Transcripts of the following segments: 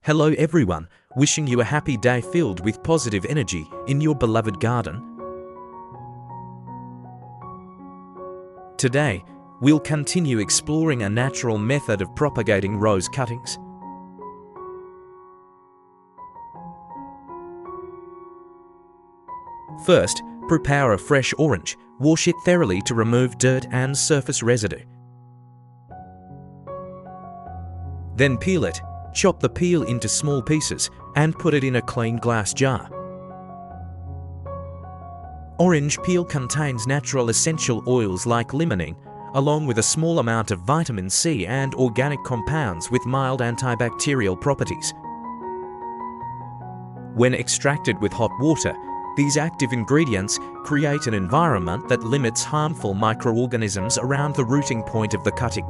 Hello everyone, wishing you a happy day filled with positive energy in your beloved garden. Today, we'll continue exploring a natural method of propagating rose cuttings. First, prepare a fresh orange. Wash it thoroughly to remove dirt and surface residue. Then peel it. Chop the peel into small pieces and put it in a clean glass jar. Orange peel contains natural essential oils like limonene, along with a small amount of vitamin C and organic compounds with mild antibacterial properties. When extracted with hot water, these active ingredients create an environment that limits harmful microorganisms around the rooting point of the cutting.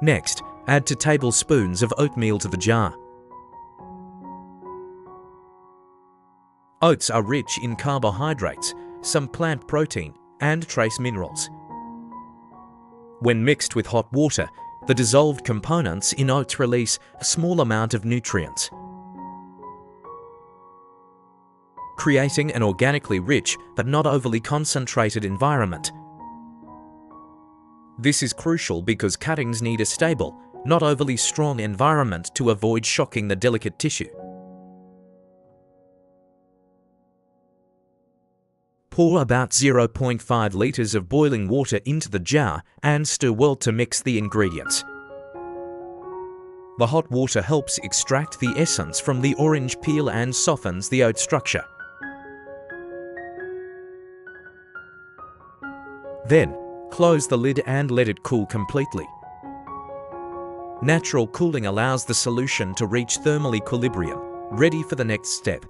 Next, add 2 tablespoons of oatmeal to the jar. Oats are rich in carbohydrates, some plant protein, and trace minerals. When mixed with hot water, the dissolved components in oats release a small amount of nutrients, creating an organically rich but not overly concentrated environment. This is crucial because cuttings need a stable, not overly strong environment to avoid shocking the delicate tissue. Pour about 0.5 liters of boiling water into the jar and stir well to mix the ingredients. The hot water helps extract the essence from the orange peel and softens the oat structure. Then, close the lid and let it cool completely. Natural cooling allows the solution to reach thermal equilibrium, ready for the next step.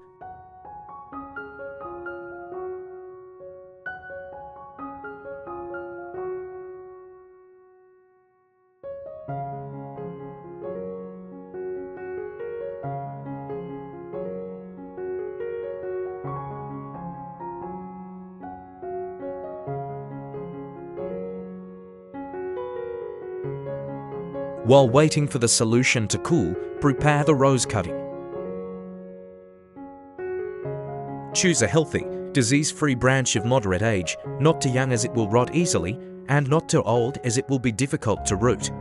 While waiting for the solution to cool, prepare the rose cutting. Choose a healthy, disease-free branch of moderate age, not too young as it will rot easily, and not too old as it will be difficult to root.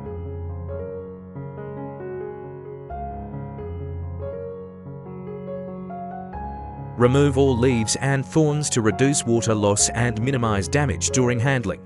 Remove all leaves and thorns to reduce water loss and minimize damage during handling.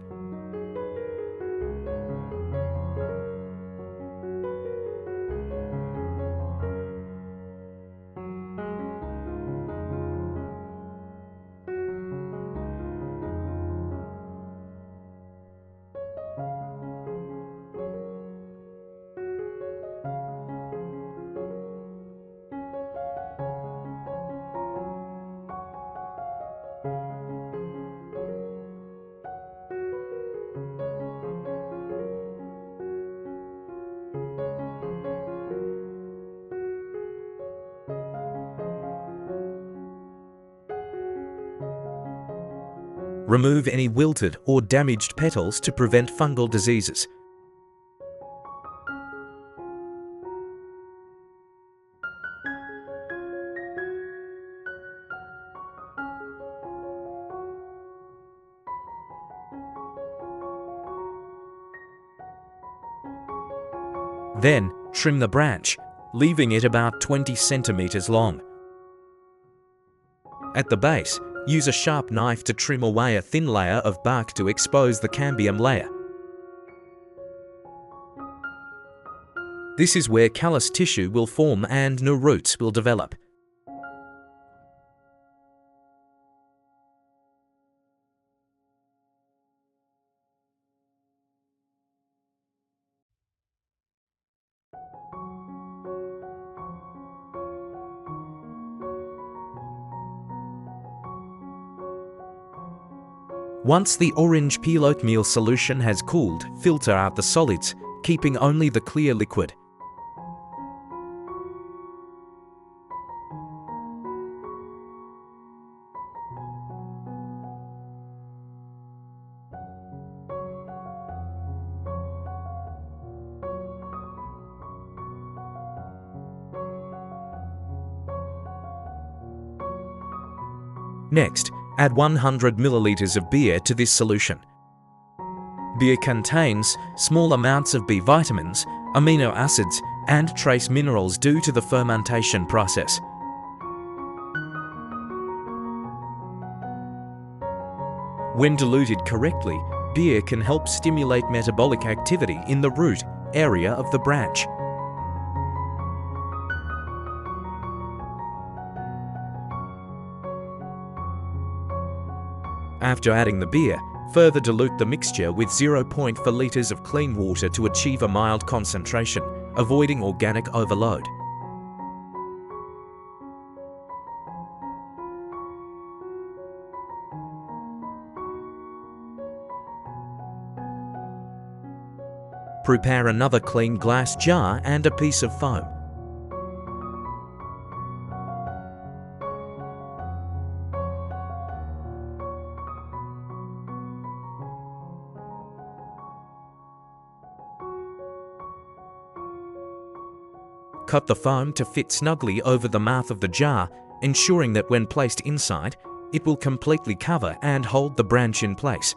Remove any wilted or damaged petals to prevent fungal diseases. Then, trim the branch, leaving it about 20 centimeters long. At the base, use a sharp knife to trim away a thin layer of bark to expose the cambium layer. This is where callus tissue will form and new roots will develop. Once the orange peel oatmeal solution has cooled, filter out the solids, keeping only the clear liquid. Next, add 100 milliliters of beer to this solution. Beer contains small amounts of B vitamins, amino acids, and trace minerals due to the fermentation process. When diluted correctly, beer can help stimulate metabolic activity in the root area of the branch. After adding the beer, further dilute the mixture with 0.4 liters of clean water to achieve a mild concentration, avoiding organic overload. Prepare another clean glass jar and a piece of foam. Cut the foam to fit snugly over the mouth of the jar, ensuring that when placed inside, it will completely cover and hold the branch in place.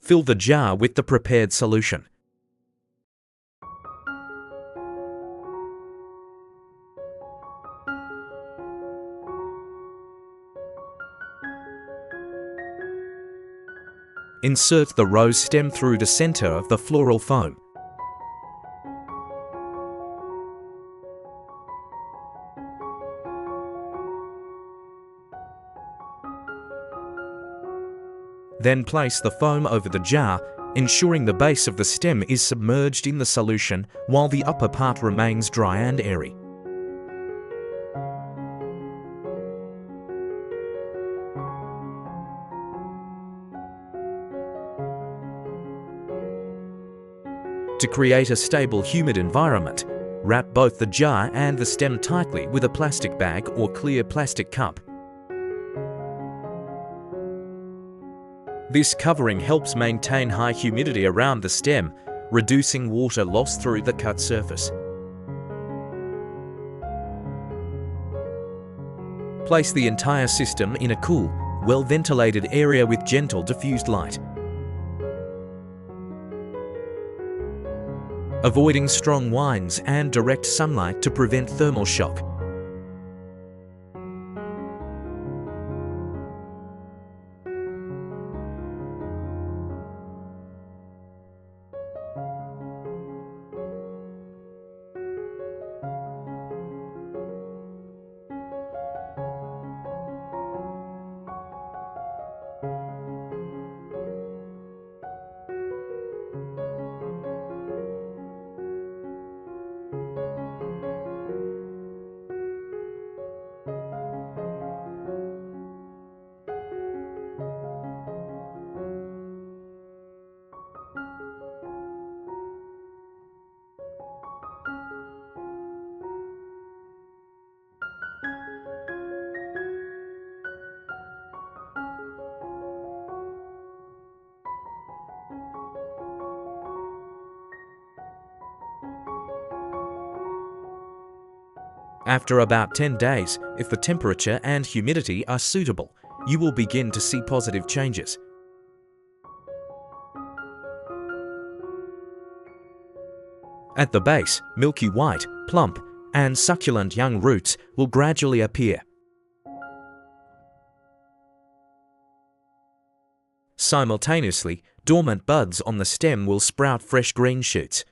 Fill the jar with the prepared solution. Insert the rose stem through the center of the floral foam. Then place the foam over the jar, ensuring the base of the stem is submerged in the solution while the upper part remains dry and airy. To create a stable, humid environment, wrap both the jar and the stem tightly with a plastic bag or clear plastic cup. This covering helps maintain high humidity around the stem, reducing water loss through the cut surface. Place the entire system in a cool, well-ventilated area with gentle diffused light. Avoiding strong winds and direct sunlight to prevent thermal shock. After about 10 days, if the temperature and humidity are suitable, you will begin to see positive changes. At the base, milky white, plump, and succulent young roots will gradually appear. Simultaneously, dormant buds on the stem will sprout fresh green shoots,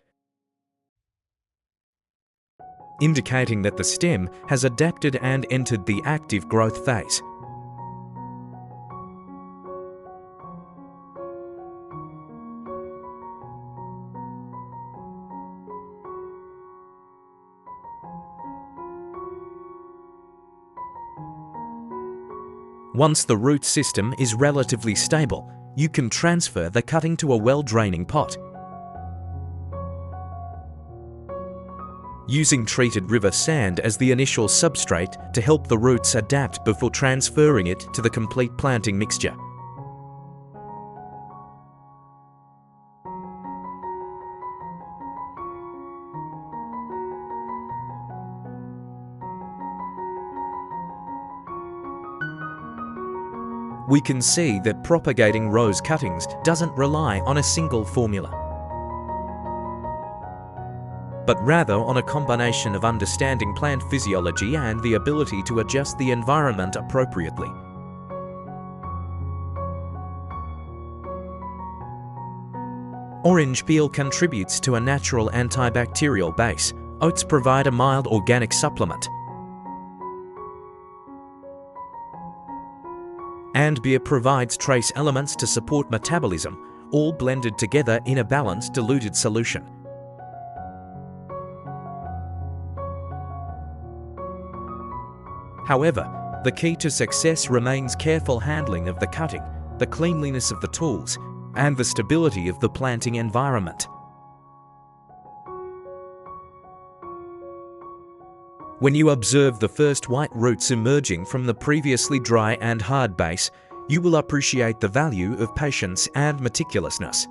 indicating that the stem has adapted and entered the active growth phase. Once the root system is relatively stable, you can transfer the cutting to a well-draining pot. Using treated river sand as the initial substrate to help the roots adapt before transferring it to the complete planting mixture. We can see that propagating rose cuttings doesn't rely on a single formula, but rather on a combination of understanding plant physiology and the ability to adjust the environment appropriately. Orange peel contributes to a natural antibacterial base. Oats provide a mild organic supplement. And beer provides trace elements to support metabolism, all blended together in a balanced diluted solution. However, the key to success remains careful handling of the cutting, the cleanliness of the tools, and the stability of the planting environment. When you observe the first white roots emerging from the previously dry and hard base, you will appreciate the value of patience and meticulousness.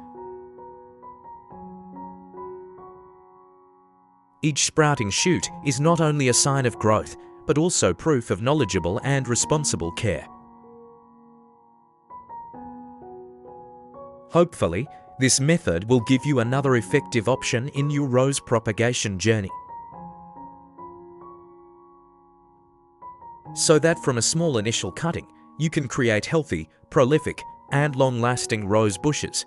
Each sprouting shoot is not only a sign of growth, but also proof of knowledgeable and responsible care. Hopefully, this method will give you another effective option in your rose propagation journey, so that from a small initial cutting, you can create healthy, prolific, and long-lasting rose bushes.